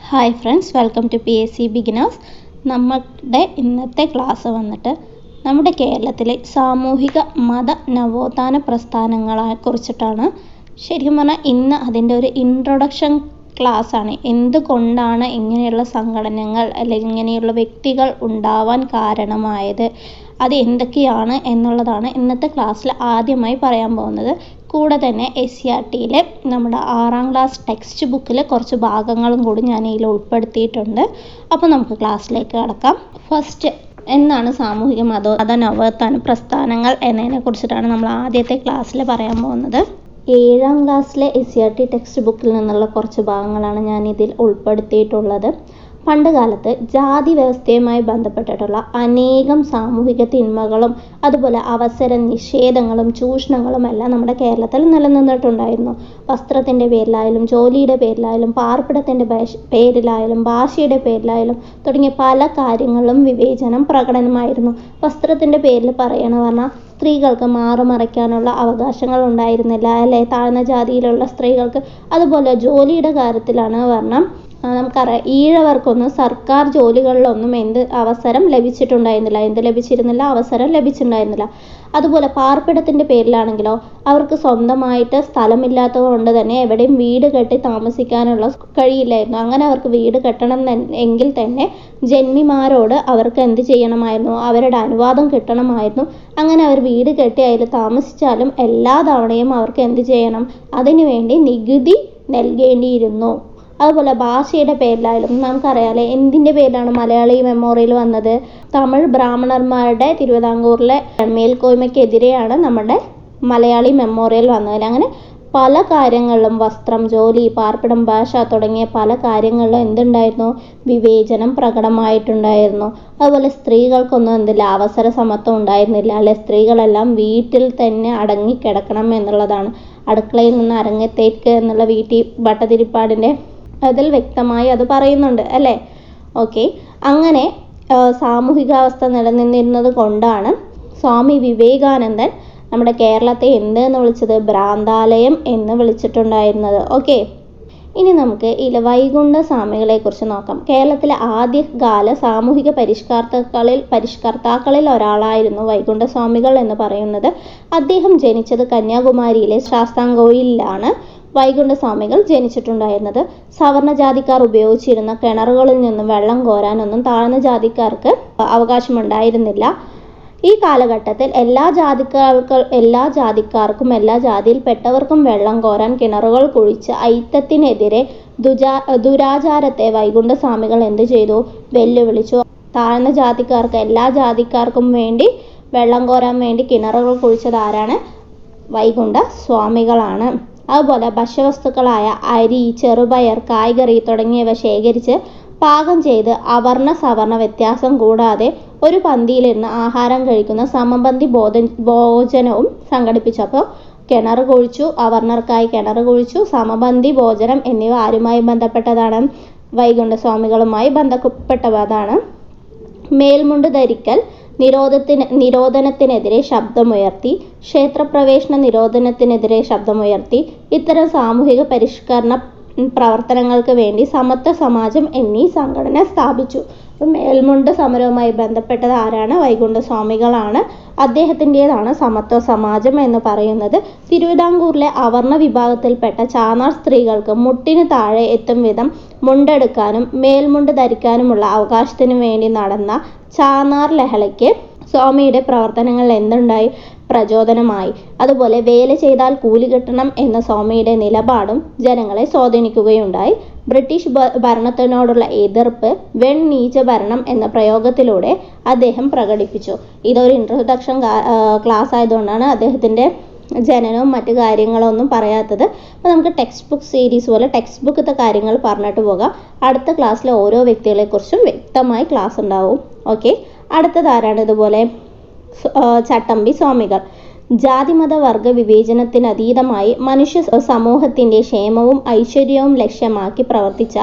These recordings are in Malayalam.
Hi friends, welcome to PSC beginners. നമ്മുടെ ഇന്നത്തെ ക്ലാസ് വന്നിട്ട് നമ്മുടെ കേരളത്തിലെ സാമൂഹിക മത നവോത്ഥാന പ്രസ്ഥാനങ്ങളെ കുറിച്ചിട്ടാണ്. ശരിക്കും പറഞ്ഞാൽ ഇന്ന് അതിൻ്റെ ഒരു ഇൻട്രൊഡക്ഷൻ ക്ലാസ്സാണ്. എന്തുകൊണ്ടാണ് ഇങ്ങനെയുള്ള സംഘടനകൾ അല്ലെങ്കിൽ ഇങ്ങനെയുള്ള വ്യക്തികൾ ഉണ്ടാവാൻ കാരണമായത്, അത് എന്തൊക്കെയാണ് എന്നുള്ളതാണ് ഇന്നത്തെ ക്ലാസ്സിൽ ആദ്യമായി പറയാൻ പോകുന്നത്. കൂടെ തന്നെ SCERTയിലെ നമ്മുടെ 6ാം ക്ലാസ് ടെക്സ്റ്റ് ബുക്കിൽ കുറച്ച് ഭാഗങ്ങളും കൂടി ഞാൻ ഇതിൽ ഉൾപ്പെടുത്തിയിട്ടുണ്ട്. അപ്പോൾ നമുക്ക് ക്ലാസ്സിലേക്ക് കടക്കാം. ഫസ്റ്റ്, എന്താണ് സാമൂഹിക മത നവോത്ഥാന പ്രസ്ഥാനങ്ങൾ എന്നതിനെ കുറിച്ചിട്ടാണ് നമ്മൾ ആദ്യത്തെ ക്ലാസ്സിൽ പറയാൻ പോകുന്നത്. 7ാം ക്ലാസ്സിലെ SCERT ടെക്സ്റ്റ് ബുക്കിൽ നിന്നുള്ള കുറച്ച് ഭാഗങ്ങളാണ് ഞാൻ ഇതിൽ ഉൾപ്പെടുത്തിയിട്ടുള്ളത്. പണ്ട് കാലത്ത് ജാതി വ്യവസ്ഥയുമായി ബന്ധപ്പെട്ടിട്ടുള്ള അനേകം സാമൂഹിക തിന്മകളും അതുപോലെ അവസര നിഷേധങ്ങളും ചൂഷണങ്ങളും എല്ലാം നമ്മുടെ കേരളത്തിൽ നിലനിന്നിട്ടുണ്ടായിരുന്നു. വസ്ത്രത്തിൻ്റെ പേരിലായാലും ജോലിയുടെ പേരിലായാലും പാർപ്പിടത്തിൻ്റെ പേരിലായാലും ഭാഷയുടെ പേരിലായാലും തുടങ്ങിയ പല കാര്യങ്ങളിലും വിവേചനം പ്രകടനമായിരുന്നു. വസ്ത്രത്തിൻ്റെ പേരിൽ പറയണമെന്ന് പറഞ്ഞാൽ സ്ത്രീകൾക്ക് മാറുമറയ്ക്കാനുള്ള അവകാശങ്ങൾ ഉണ്ടായിരുന്നില്ല, അല്ലേ, താഴ്ന്ന ജാതിയിലുള്ള സ്ത്രീകൾക്ക്. അതുപോലെ ജോലിയുടെ കാര്യത്തിലാണ് പറഞ്ഞാൽ നമുക്കറിയാം, ഈഴവർക്കൊന്നും സർക്കാർ ജോലികളിലൊന്നും അവസരം ലഭിച്ചിരുന്നില്ല. അതുപോലെ പാർപ്പിടത്തിൻ്റെ പേരിലാണെങ്കിലോ അവർക്ക് സ്വന്തമായിട്ട് സ്ഥലമില്ലാത്തത് കൊണ്ട് തന്നെ എവിടെയും വീട് കെട്ടി താമസിക്കാനുള്ള കഴിയില്ലായിരുന്നു. അങ്ങനെ അവർക്ക് വീട് കെട്ടണം എങ്കിൽ തന്നെ ജന്മിമാരോട് അവർക്ക് എന്ത് ചെയ്യണമായിരുന്നു, അവരുടെ അനുവാദം കിട്ടണമായിരുന്നു. അങ്ങനെ അവർ വീട് കെട്ടി അതിൽ താമസിച്ചാലും എല്ലാ തവണയും അവർക്ക് എന്ത് ചെയ്യണം, അതിനുവേണ്ടി നികുതി നൽകേണ്ടിയിരുന്നു. അതുപോലെ ഭാഷയുടെ പേരിലായാലും നമുക്കറിയാമല്ലേ, എന്തിൻ്റെ പേരിലാണ് മലയാളി മെമ്മോറിയൽ വന്നത്? തമിഴ് ബ്രാഹ്മണന്മാരുടെ തിരുവിതാംകൂറിലെ മേൽക്കോയ്മയ്ക്കെതിരെയാണ് നമ്മുടെ മലയാളി മെമ്മോറിയൽ വന്നത്. അങ്ങനെ പല കാര്യങ്ങളിലും വസ്ത്രം, ജോലി, പാർപ്പിടം, ഭാഷ തുടങ്ങിയ പല കാര്യങ്ങളിലും എന്തുണ്ടായിരുന്നു, വിവേചനം പ്രകടമായിട്ടുണ്ടായിരുന്നു. അതുപോലെ സ്ത്രീകൾക്കൊന്നും അവസര സമത്വം ഉണ്ടായിരുന്നില്ല, അല്ലെ. സ്ത്രീകളെല്ലാം വീട്ടിൽ തന്നെ അടങ്ങിക്കിടക്കണം എന്നുള്ളതാണ്. അടുക്കളയിൽ നിന്ന് അരങ്ങത്തേക്ക് എന്നുള്ള ഭട്ടതിരിപ്പാടിൻ്റെ അതിൽ വ്യക്തമായി അത് പറയുന്നുണ്ട്, അല്ലേ. ഓക്കെ, അങ്ങനെ സാമൂഹികാവസ്ഥ നിലനിന്നിരുന്നത് കൊണ്ടാണ് സ്വാമി വിവേകാനന്ദൻ നമ്മുടെ കേരളത്തെ എന്തെന്ന് വിളിച്ചത്, ഭ്രാന്താലയം എന്ന് വിളിച്ചിട്ടുണ്ടായിരുന്നത്. ഓക്കെ, ഇനി നമുക്ക് വൈകുണ്ഠ സ്വാമികളെ കുറിച്ച് നോക്കാം. കേരളത്തിലെ ആദ്യകാല സാമൂഹിക പരിഷ്കർത്താക്കളിൽ ഒരാളായിരുന്നു വൈകുണ്ഠ സ്വാമികൾ എന്ന് പറയുന്നത്. അദ്ദേഹം ജനിച്ചത് കന്യാകുമാരിയിലെ ശാസ്താംകോയിലാണ് വൈകുണ്ഠ സ്വാമികൾ ജനിച്ചിട്ടുണ്ടായിരുന്നത്. സവർണ ജാതിക്കാർ ഉപയോഗിച്ചിരുന്ന കിണറുകളിൽ നിന്നും വെള്ളം കോരാനൊന്നും താഴ്ന്ന ജാതിക്കാർക്ക് അവകാശമുണ്ടായിരുന്നില്ല. ഈ കാലഘട്ടത്തിൽ എല്ലാ ജാതിക്കാർക്കും എല്ലാ ജാതിയിൽപ്പെട്ടവർക്കും വെള്ളം കോരാൻ കിണറുകൾ കുഴിച്ച് ഐത്തത്തിനെതിരെ ദുരാചാരത്തെ വൈകുണ്ഠ സ്വാമികൾ എന്ത് ചെയ്തു, വെല്ലുവിളിച്ചു. താഴ്ന്ന ജാതിക്കാർക്ക്, എല്ലാ ജാതിക്കാർക്കും വേണ്ടി വെള്ളം കോരാൻ വേണ്ടി കിണറുകൾ കുഴിച്ചത് ആരാണ്? വൈകുണ്ഠ സ്വാമികളാണ്. അതുപോലെ ഭക്ഷ്യവസ്തുക്കളായ അരി, ചെറുപയർ, കായ്കറി തുടങ്ങിയവ ശേഖരിച്ച് പാകം ചെയ്ത് അവർണ സവർണ വ്യത്യാസം കൂടാതെ ഒരു പന്തിയിലിരുന്ന് ആഹാരം കഴിക്കുന്ന സമപന്തി ഭോജനവും സംഘടിപ്പിച്ചു. അപ്പോൾ കിണർ കുഴിച്ചു, അവർണർക്കായി കിണർ കുഴിച്ചു, സമപന്തി ഭോജനം എന്നിവ ആരുമായി ബന്ധപ്പെട്ടതാണ്? വൈകുണ്ഠ സ്വാമികളുമായി ബന്ധപ്പെട്ടതാണ്. മേൽമുണ്ട് ധരിക്കൽ നിരോധനത്തിനെതിരെ ശബ്ദമുയർത്തി, ക്ഷേത്രപ്രവേശന നിരോധനത്തിനെതിരെ ശബ്ദമുയർത്തി. ഇത്തരം സാമൂഹിക പരിഷ്കരണ പ്രവർത്തനങ്ങൾക്ക് വേണ്ടി സമത്വ സമാജം എന്നീ സംഘടന സ്ഥാപിച്ചു. മേൽമുണ്ട് സമരവുമായി ബന്ധപ്പെട്ടത് ആരാണ്? വൈകുണ്ഠ സ്വാമികളാണ്. അദ്ദേഹത്തിൻ്റെതാണ് സമത്വ സമാജം എന്ന് പറയുന്നത്. തിരുവിതാംകൂറിലെ അവർണ വിഭാഗത്തിൽപ്പെട്ട ചാന്നാർ സ്ത്രീകൾക്ക് മുട്ടിന് താഴെ എത്തും വിധം മുണ്ടെടുക്കാനും മേൽമുണ്ട് ധരിക്കാനുമുള്ള അവകാശത്തിനു വേണ്ടി നടന്ന ചാന്നാർ ലഹളയ്ക്ക് സ്വാമിയുടെ പ്രവർത്തനങ്ങൾ എന്തുണ്ടായി? പ്രചോദനമായി. അതുപോലെ വേല ചെയ്താൽ കൂലി കിട്ടണം എന്ന സ്വാമിയുടെ നിലപാടും ജനങ്ങളെ സ്വാധീനിക്കുകയുണ്ടായി. ബ്രിട്ടീഷ് ഭരണത്തിനോടുള്ള എതിർപ്പ് നീച ഭരണം എന്ന പ്രയോഗത്തിലൂടെ അദ്ദേഹം പ്രകടിപ്പിച്ചു. ഇതൊരു ഇൻട്രൊഡക്ഷൻ ക്ലാസ് ആയതുകൊണ്ടാണ് അദ്ദേഹത്തിൻ്റെ ജനനവും മറ്റു കാര്യങ്ങളൊന്നും പറയാത്തത്. അപ്പോൾ നമുക്ക് ടെക്സ്റ്റ് ബുക്ക് സീരീസ് പോലെ ടെക്സ്റ്റ് ബുക്കത്തെ കാര്യങ്ങൾ പറഞ്ഞിട്ട് പോകാം. അടുത്ത ക്ലാസ്സിലെ ഓരോ വ്യക്തികളെക്കുറിച്ചും വ്യക്തമായി ക്ലാസ് ഉണ്ടാവും. ഓക്കെ, അടുത്തത് ആരാണ്? ഇതുപോലെ ചട്ടമ്പി സ്വാമികൾ. ജാതിമത വർഗ വിവേചനത്തിനതീതമായി മനുഷ്യ സമൂഹത്തിൻ്റെ ക്ഷേമവും ഐശ്വര്യവും ലക്ഷ്യമാക്കി പ്രവർത്തിച്ച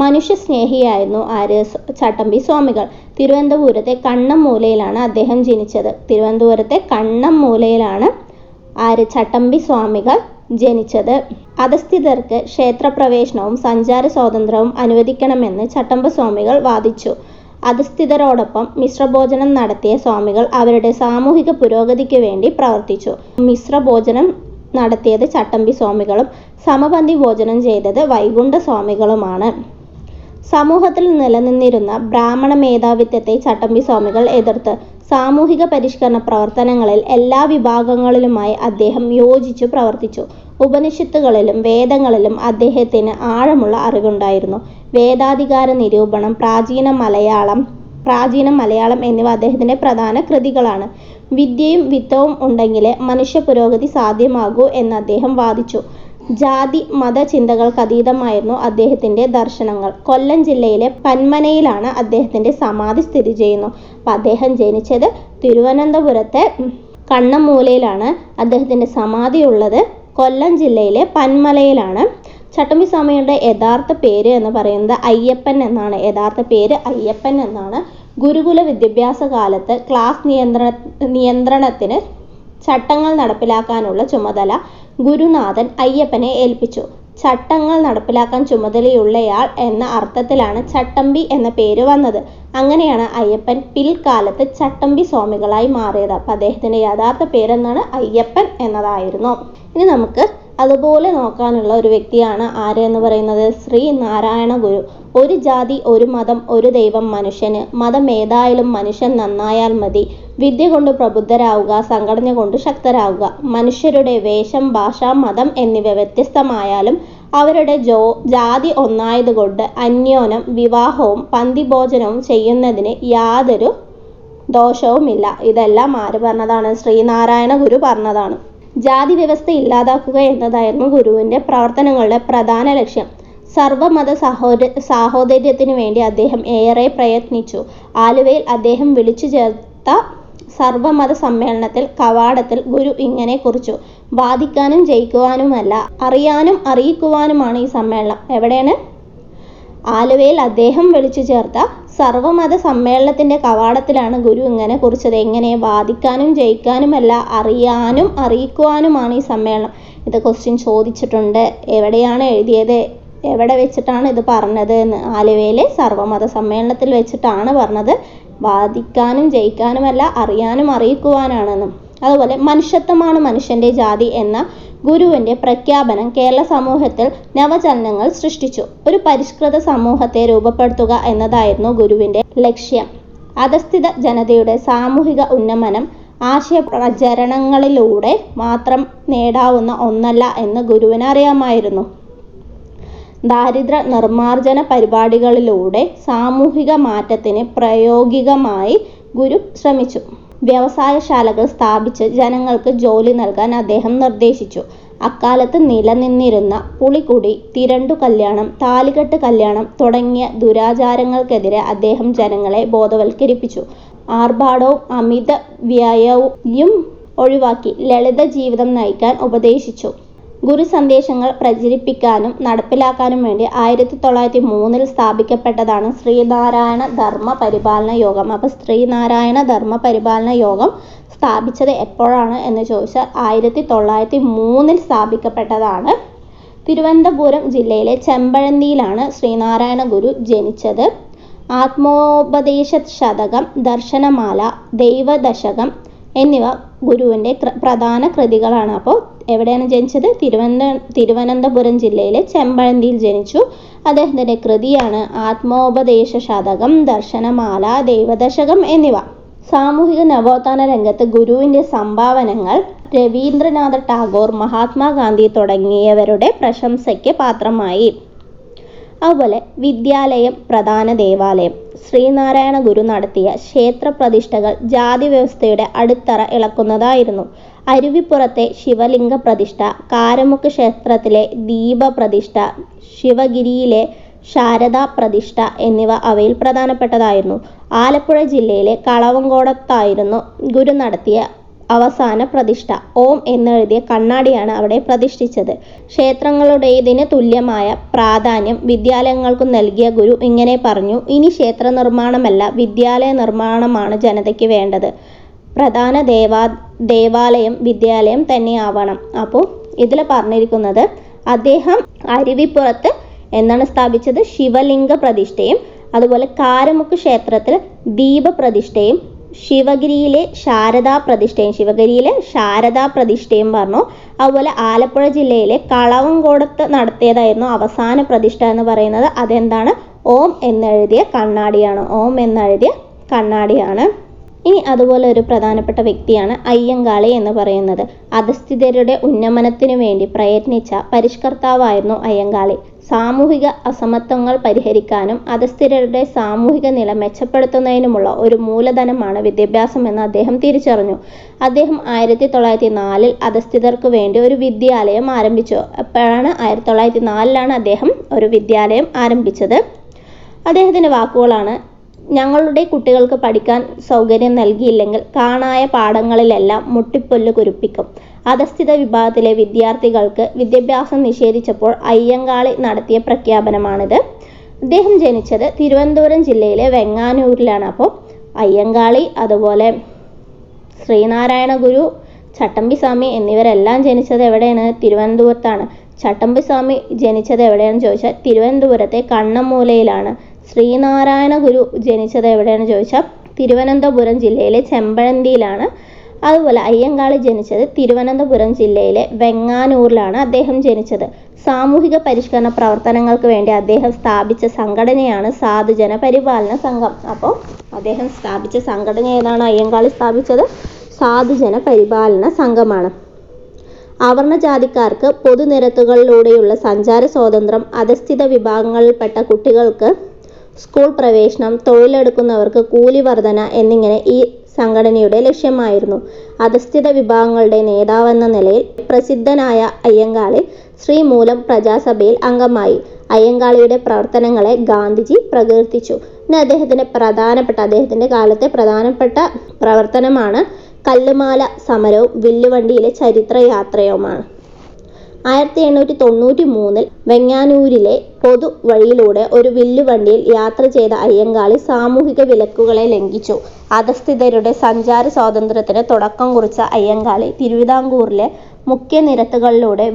മനുഷ്യസ്നേഹിയായിരുന്നു ആര്? ചട്ടമ്പി സ്വാമികൾ. തിരുവനന്തപുരത്തെ കണ്ണമ്മൂലയിലാണ് അദ്ദേഹം ജനിച്ചത്. തിരുവനന്തപുരത്തെ കണ്ണമ്മൂലയിലാണ് ആര്? ചട്ടമ്പി സ്വാമികൾ ജനിച്ചത്. അധസ്ഥിതർക്ക് ക്ഷേത്രപ്രവേശനവും സഞ്ചാര സ്വാതന്ത്ര്യവും അനുവദിക്കണമെന്ന് ചട്ടമ്പിസ്വാമികൾ വാദിച്ചു. അധസ്ഥിതരോടൊപ്പം മിശ്രഭോജനം നടത്തിയ സ്വാമികൾ അവരുടെ സാമൂഹിക പുരോഗതിക്ക് വേണ്ടി പ്രവർത്തിച്ചു. മിശ്രഭോജനം നടത്തിയത് ചട്ടമ്പിസ്വാമികളും സമപന്തി ഭോജനം ചെയ്തത് വൈകുണ്ഠസ്വാമികളുമാണ്. സമൂഹത്തിൽ നിലനിന്നിരുന്ന ബ്രാഹ്മണ മേധാവിത്വത്തെ ചട്ടമ്പിസ്വാമികൾ എതിർത്ത് സാമൂഹിക പരിഷ്കരണ പ്രവർത്തനങ്ങളിൽ എല്ലാ വിഭാഗങ്ങളിലുമായി അദ്ദേഹം യോജിച്ചു പ്രവർത്തിച്ചു. ഉപനിഷത്തുകളിലും വേദങ്ങളിലും അദ്ദേഹത്തിന് ആഴമുള്ള അറിവുണ്ടായിരുന്നു. വേദാധികാര നിരൂപണം, പ്രാചീന മലയാളം എന്നിവ അദ്ദേഹത്തിൻ്റെ പ്രധാന കൃതികളാണ്. വിദ്യയും വിത്തവും ഉണ്ടെങ്കിലേ മനുഷ്യ പുരോഗതി സാധ്യമാകൂ എന്ന് അദ്ദേഹം വാദിച്ചു. ജാതി മത ചിന്തകൾക്കതീതമായിരുന്നു അദ്ദേഹത്തിൻ്റെ ദർശനങ്ങൾ. കൊല്ലം ജില്ലയിലെ പന്മനയിലാണ് അദ്ദേഹത്തിൻ്റെ സമാധി സ്ഥിതി ചെയ്യുന്നു. അപ്പം അദ്ദേഹം ജനിച്ചത് തിരുവനന്തപുരത്തെ കണ്ണമ്മൂലയിലാണ്. അദ്ദേഹത്തിൻ്റെ സമാധി ഉള്ളത് കൊല്ലം ജില്ലയിലെ പന്മലയിലാണ്. ചട്ടമ്പിസ്വാമിയുടെ യഥാർത്ഥ പേര് എന്ന് പറയുന്നത് അയ്യപ്പൻ എന്നാണ്. യഥാർത്ഥ പേര് അയ്യപ്പൻ എന്നാണ്. ഗുരുകുല വിദ്യാഭ്യാസ കാലത്ത് ക്ലാസ് നിയന്ത്രണത്തിന് ചട്ടങ്ങൾ നടപ്പിലാക്കാനുള്ള ചുമതല ഗുരുനാഥൻ അയ്യപ്പനെ ഏൽപ്പിച്ചു. ചട്ടങ്ങൾ നടപ്പിലാക്കാൻ ചുമതലയുള്ളയാൾ എന്ന അർത്ഥത്തിലാണ് ചട്ടമ്പി എന്ന പേര് വന്നത്. അങ്ങനെയാണ് അയ്യപ്പൻ പിൽക്കാലത്ത് ചട്ടമ്പി സ്വാമികളായി മാറിയത്. അപ്പം അദ്ദേഹത്തിൻ്റെ യഥാർത്ഥ പേരെന്നാണ് അയ്യപ്പൻ എന്നതായിരുന്നു. ഇനി നമുക്ക് അതുപോലെ നോക്കാനുള്ള ഒരു വ്യക്തിയാണ് ആര് എന്ന് പറയുന്നത് ശ്രീനാരായണ ഗുരു. ഒരു ജാതി, ഒരു മതം, ഒരു ദൈവം മനുഷ്യന്. മതം ഏതായാലും മനുഷ്യൻ നന്നായാൽ മതി. വിദ്യ കൊണ്ട് പ്രബുദ്ധരാവുക, സംഘടന കൊണ്ട് ശക്തരാവുക. മനുഷ്യരുടെ വേഷം, ഭാഷ, മതം എന്നിവ വ്യത്യസ്തമായാലും അവരുടെ ജാതി ഒന്നായതുകൊണ്ട് അന്യോന്യം വിവാഹവും പന്തിഭോജനവും ചെയ്യുന്നതിന് യാതൊരു ദോഷവുമില്ല. ഇതെല്ലാം ആര് പറഞ്ഞതാണ്? ശ്രീനാരായണ ഗുരു പറഞ്ഞതാണ്. ജാതി വ്യവസ്ഥ ഇല്ലാതാക്കുക എന്നതായിരുന്നു ഗുരുവിൻ്റെ പ്രവർത്തനങ്ങളുടെ പ്രധാന ലക്ഷ്യം. സർവമത സാഹോദര്യത്തിനു വേണ്ടി അദ്ദേഹം ഏറെ പ്രയത്നിച്ചു. ആലുവയിൽ അദ്ദേഹം വിളിച്ചു ചേർത്ത സർവമത സമ്മേളനത്തിൽ കവാടത്തിൽ ഗുരു ഇങ്ങനെ കുറിച്ചു: വാദിക്കാനും ജയിക്കുവാനുമല്ല, അറിയാനും അറിയിക്കുവാനുമാണ് ഈ സമ്മേളനം. എവിടെയാണ്? ആലുവയിൽ അദ്ദേഹം വിളിച്ചു ചേർത്ത സർവമത സമ്മേളനത്തിൻ്റെ കവാടത്തിലാണ് ഗുരു ഇങ്ങനെ കുറിച്ചത്. എങ്ങനെ? വാദിക്കാനും ജയിക്കാനുമല്ല, അറിയാനും അറിയിക്കുവാനുമാണ് ഈ സമ്മേളനം. ഇത് ക്വസ്റ്റ്യൻ ചോദിച്ചിട്ടുണ്ട്. എവിടെയാണ് എഴുതിയത്? എവിടെ വെച്ചിട്ടാണ് ഇത് പറഞ്ഞത് എന്ന്? ആലുവയിലെ സർവമത സമ്മേളനത്തിൽ വെച്ചിട്ടാണ് പറഞ്ഞത്. വാദിക്കാനും ജയിക്കാനുമല്ല, അറിയാനും അറിയിക്കുവാനാണെന്നും. അതുപോലെ മനുഷ്യത്വമാണ് മനുഷ്യൻ്റെ ജാതി എന്ന ഗുരുവിൻ്റെ പ്രഖ്യാപനം കേരള സമൂഹത്തിൽ നവചലനങ്ങൾ സൃഷ്ടിച്ചു. ഒരു പരിഷ്കൃത സമൂഹത്തെ രൂപപ്പെടുത്തുക എന്നതായിരുന്നു ഗുരുവിൻ്റെ ലക്ഷ്യം. അധസ്ഥിത ജനതയുടെ സാമൂഹിക ഉന്നമനം ആശയപ്രചരണങ്ങളിലൂടെ മാത്രം നേടാവുന്ന ഒന്നല്ല എന്ന് ഗുരുവിന് അറിയാമായിരുന്നു. ദാരിദ്ര്യ നിർമ്മാർജ്ജന പരിപാടികളിലൂടെ സാമൂഹിക മാറ്റത്തിന് പ്രായോഗികമായി ഗുരു ശ്രമിച്ചു. വ്യവസായശാലകൾ സ്ഥാപിച്ച് ജനങ്ങൾക്ക് ജോലി നൽകാൻ അദ്ദേഹം നിർദ്ദേശിച്ചു. അക്കാലത്ത് നിലനിന്നിരുന്ന പുളിക്കുടി, തിരണ്ടു കല്യാണം, താലികെട്ട് കല്യാണം തുടങ്ങിയ ദുരാചാരങ്ങൾക്കെതിരെ അദ്ദേഹം ജനങ്ങളെ ബോധവൽക്കരിപ്പിച്ചു. ആർഭാടവും അമിത വ്യയവും ഒഴിവാക്കി ലളിത ജീവിതം നയിക്കാൻ ഉപദേശിച്ചു. ഗുരു സന്ദേശങ്ങൾ പ്രചരിപ്പിക്കാനും നടപ്പിലാക്കാനും വേണ്ടി 1903 സ്ഥാപിക്കപ്പെട്ടതാണ് ശ്രീനാരായണ ധർമ്മ പരിപാലന യോഗം. അപ്പോൾ ശ്രീനാരായണ ധർമ്മ പരിപാലന യോഗം സ്ഥാപിച്ചത് എപ്പോഴാണ് എന്ന് ചോദിച്ചാൽ 1903 സ്ഥാപിക്കപ്പെട്ടതാണ്. തിരുവനന്തപുരം ജില്ലയിലെ ചെമ്പഴന്തിയിലാണ് ശ്രീനാരായണ ഗുരു ജനിച്ചത്. ആത്മോപദേശ ശതകം, ദർശനമാല, ദൈവദശകം എന്നിവ ഗുരുവിൻ്റെ പ്രധാന കൃതികളാണ്. അപ്പോൾ എവിടെയാണ് ജനിച്ചത്? തിരുവനന്തപുരം ജില്ലയിലെ ചെമ്പഴന്തിയിൽ ജനിച്ചു. അദ്ദേഹത്തിൻ്റെ കൃതിയാണ് ആത്മോപദേശ ശതകം, ദർശനമാല, ദൈവദശകം എന്നിവ. സാമൂഹിക നവോത്ഥാന രംഗത്ത് ഗുരുവിൻ്റെ സംഭാവനകൾ രവീന്ദ്രനാഥ ടാഗോർ, മഹാത്മാഗാന്ധി തുടങ്ങിയവരുടെ പ്രശംസയ്ക്ക് പാത്രമായി. അതുപോലെ വിദ്യാലയം, പ്രധാന ദേവാലയം. ശ്രീനാരായണ ഗുരു നടത്തിയ ക്ഷേത്രപ്രതിഷ്ഠകൾ ജാതി വ്യവസ്ഥയുടെ അടിത്തറ ഇളക്കുന്നതായിരുന്നു. അരുവിപ്പുറത്തെ ശിവലിംഗ പ്രതിഷ്ഠ, കാരമുക്ക് ക്ഷേത്രത്തിലെ ദീപപ്രതിഷ്ഠ, ശിവഗിരിയിലെ ശാരദാ പ്രതിഷ്ഠ എന്നിവ അവയിൽ പ്രധാനപ്പെട്ടതായിരുന്നു. ആലപ്പുഴ ജില്ലയിലെ കളവങ്കോടത്തായിരുന്നു ഗുരു നടത്തിയ അവസാന പ്രതിഷ്ഠ. ഓം എന്നെഴുതിയ കണ്ണാടിയാണ് അവിടെ പ്രതിഷ്ഠിച്ചത്. ക്ഷേത്രങ്ങളുടേതിന് തുല്യമായ പ്രാധാന്യം വിദ്യാലയങ്ങൾക്കു നൽകിയ ഗുരു ഇങ്ങനെ പറഞ്ഞു: ഇനി ക്ഷേത്ര നിർമ്മാണമല്ല, വിദ്യാലയ നിർമ്മാണമാണ് ജനതയ്ക്ക് വേണ്ടത്. പ്രധാന ദേവാലയം വിദ്യാലയം തന്നെയാവണം. അപ്പോൾ ഇതിൽ പറഞ്ഞിരിക്കുന്നത് അദ്ദേഹം അരുവിപ്പുറത്ത് എന്താണ് സ്ഥാപിച്ചത്? ശിവലിംഗ പ്രതിഷ്ഠയും അതുപോലെ കാരമുക്ക് ക്ഷേത്രത്തിൽ ദീപപ്രതിഷ്ഠയും ശിവഗിരിയിലെ ശാരദാ പ്രതിഷ്ഠയും പറഞ്ഞു. അതുപോലെ ആലപ്പുഴ ജില്ലയിലെ കളവങ്കോടത്ത് നടത്തിയതായിരുന്നു അവസാന പ്രതിഷ്ഠ എന്ന് പറയുന്നത്. അതെന്താണ്? ഓം എന്നെഴുതിയ കണ്ണാടിയാണ്. ഇനി അതുപോലെ ഒരു പ്രധാനപ്പെട്ട വ്യക്തിയാണ് അയ്യങ്കാളി എന്ന് പറയുന്നത്. അധസ്ഥിതരുടെ ഉന്നമനത്തിനു വേണ്ടി പ്രയത്നിച്ച പരിഷ്കർത്താവായിരുന്നു അയ്യങ്കാളി. സാമൂഹിക അസമത്വങ്ങൾ പരിഹരിക്കാനും അധസ്ഥിതരുടെ സാമൂഹിക നില മെച്ചപ്പെടുത്തുന്നതിനുമുള്ള ഒരു മൂലധനമാണ് വിദ്യാഭ്യാസം എന്ന് അദ്ദേഹം തിരിച്ചറിഞ്ഞു. അദ്ദേഹം 1904 അധസ്ഥിതർക്ക് വേണ്ടി ഒരു വിദ്യാലയം ആരംഭിച്ചു. അപ്പോഴാണ് 1904 അദ്ദേഹം ഒരു വിദ്യാലയം ആരംഭിച്ചത്. അദ്ദേഹത്തിൻ്റെ വാക്കുകളാണ്: ഞങ്ങളുടെ കുട്ടികൾക്ക് പഠിക്കാൻ സൗകര്യം നൽകിയില്ലെങ്കിൽ കാണായ പാഠങ്ങളിലെല്ലാം മുട്ടിപ്പൊല്ല് കുരിപ്പിക്കും. അധസ്ഥിത വിഭാഗത്തിലെ വിദ്യാർത്ഥികൾക്ക് വിദ്യാഭ്യാസം നിഷേധിച്ചപ്പോൾ അയ്യങ്കാളി നടത്തിയ പ്രഖ്യാപനമാണിത്. അദ്ദേഹം ജനിച്ചത് തിരുവനന്തപുരം ജില്ലയിലെ വെങ്ങാനൂരിലാണ്. അപ്പോൾ അയ്യങ്കാളി, അതുപോലെ ശ്രീനാരായണ ഗുരു, ചട്ടമ്പിസ്വാമി എന്നിവരെല്ലാം ജനിച്ചത് എവിടെയാണ്? തിരുവനന്തപുരത്താണ്. ചട്ടമ്പിസ്വാമി ജനിച്ചത് എവിടെയാണെന്ന് ചോദിച്ചാൽ തിരുവനന്തപുരത്തെ കണ്ണമൂലയിലാണ്. ശ്രീനാരായണ ഗുരു ജനിച്ചത് എവിടെയാണെന്ന് ചോദിച്ചാൽ തിരുവനന്തപുരം ജില്ലയിലെ ചെമ്പഴന്തിയിലാണ്. അതുപോലെ അയ്യങ്കാളി ജനിച്ചത് തിരുവനന്തപുരം ജില്ലയിലെ വെങ്ങാനൂരിലാണ് അദ്ദേഹം ജനിച്ചത്. സാമൂഹിക പരിഷ്കരണ പ്രവർത്തനങ്ങൾക്ക് വേണ്ടി അദ്ദേഹം സ്ഥാപിച്ച സംഘടനയാണ് സാധുജന പരിപാലന സംഘം. അപ്പോൾ അദ്ദേഹം സ്ഥാപിച്ച സംഘടന ഏതാണ്? അയ്യങ്കാളി സ്ഥാപിച്ചത് സാധുജന പരിപാലന സംഘമാണ്. അവർണജാതിക്കാർക്ക് പൊതുനിരത്തുകളിലൂടെയുള്ള സഞ്ചാര സ്വാതന്ത്ര്യം, അധസ്ഥിത വിഭാഗങ്ങളിൽപ്പെട്ട കുട്ടികൾക്ക് സ്കൂൾ പ്രവേശനം, തൊഴിലെടുക്കുന്നവർക്ക് കൂലി വർധന എന്നിങ്ങനെ ഈ സംഘടനയുടെ ലക്ഷ്യമായിരുന്നു. അധസ്ഥിത വിഭാഗങ്ങളുടെ നേതാവെന്ന നിലയിൽ പ്രസിദ്ധനായ അയ്യങ്കാളി ശ്രീമൂലം പ്രജാസഭയിൽ അംഗമായി. അയ്യങ്കാളിയുടെ പ്രവർത്തനങ്ങളെ ഗാന്ധിജി പ്രകീർത്തിച്ചു. ഇനി അദ്ദേഹത്തിൻ്റെ കാലത്തെ പ്രധാനപ്പെട്ട പ്രവർത്തനമാണ് കല്ലുമാല സമരവും വില്ലുവണ്ടിയിലെ ചരിത്രയാത്രയുമാണ്. 1893 വെങ്ങാനൂരിലെ പൊതു വഴിയിലൂടെ ഒരു വില്ലുവണ്ടിയിൽ യാത്ര ചെയ്ത അയ്യങ്കാളി സാമൂഹിക വിലക്കുകളെ ലംഘിച്ചു. അധസ്ഥിതരുടെ സഞ്ചാര സ്വാതന്ത്ര്യത്തിന് തുടക്കം കുറിച്ച അയ്യങ്കാളി തിരുവിതാംകൂറിലെ മുഖ്യ നിരത്തുകളിലൂടെ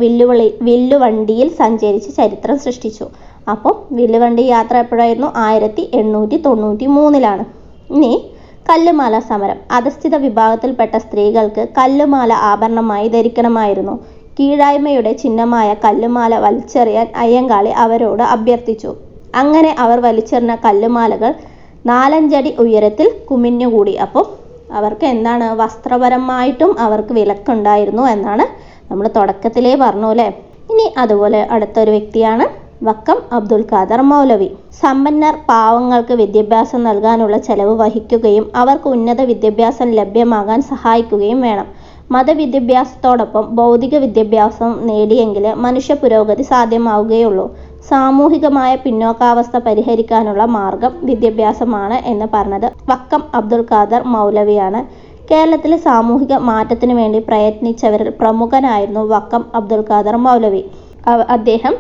വില്ലുവണ്ടിയിൽ സഞ്ചരിച്ച് ചരിത്രം സൃഷ്ടിച്ചു. അപ്പോൾ വില്ലുവണ്ടി യാത്ര എപ്പോഴായിരുന്നു? 1893. ഇനി കല്ലുമാല സമരം. അധസ്ഥിത വിഭാഗത്തിൽപ്പെട്ട സ്ത്രീകൾക്ക് കല്ലുമാല ആഭരണമായി ധരിക്കണമായിരുന്നു. കീഴായ്മയുടെ ചിഹ്നമായ കല്ലുമാല വലിച്ചെറിയാൻ അയ്യങ്കാളി അവരോട് അഭ്യർത്ഥിച്ചു. അങ്ങനെ അവർ വലിച്ചെറിഞ്ഞ കല്ലുമാലകൾ 4-5 അടി ഉയരത്തിൽ കുമിഞ്ഞുകൂടി. അപ്പോൾ അവർക്ക് എന്താണ്? വസ്ത്രപരമായിട്ടും അവർക്ക് വിലക്കുണ്ടായിരുന്നു എന്നാണ് നമ്മൾ തുടക്കത്തിലേ പറഞ്ഞു അല്ലേ. ഇനി അതുപോലെ അടുത്തൊരു വ്യക്തിയാണ് വക്കം അബ്ദുൽ ഖാദർ മൗലവി. സമ്പന്നർ പാവങ്ങൾക്ക് വിദ്യാഭ്യാസം നൽകാനുള്ള ചെലവ് വഹിക്കുകയും അവർക്ക് ഉന്നത വിദ്യാഭ്യാസം ലഭ്യമാകാൻ സഹായിക്കുകയും വേണം. മതവിദ്യാഭ്യാസത്തോടൊപ്പം ഭൗതിക വിദ്യാഭ്യാസം നേടിയെങ്കിൽ മനുഷ്യ പുരോഗതി സാധ്യമാവുകയുള്ളൂ. സാമൂഹികമായ പിന്നോക്കാവസ്ഥ പരിഹരിക്കാനുള്ള മാർഗം വിദ്യാഭ്യാസമാണ് എന്ന് പറഞ്ഞത് വക്കം അബ്ദുൽ ഖാദർ മൗലവിയാണ്. കേരളത്തിലെ സാമൂഹിക മാറ്റത്തിനു വേണ്ടി പ്രയത്നിച്ചവരിൽ പ്രമുഖനായിരുന്നു വക്കം അബ്ദുൽ ഖാദർ മൗലവി. അദ്ദേഹം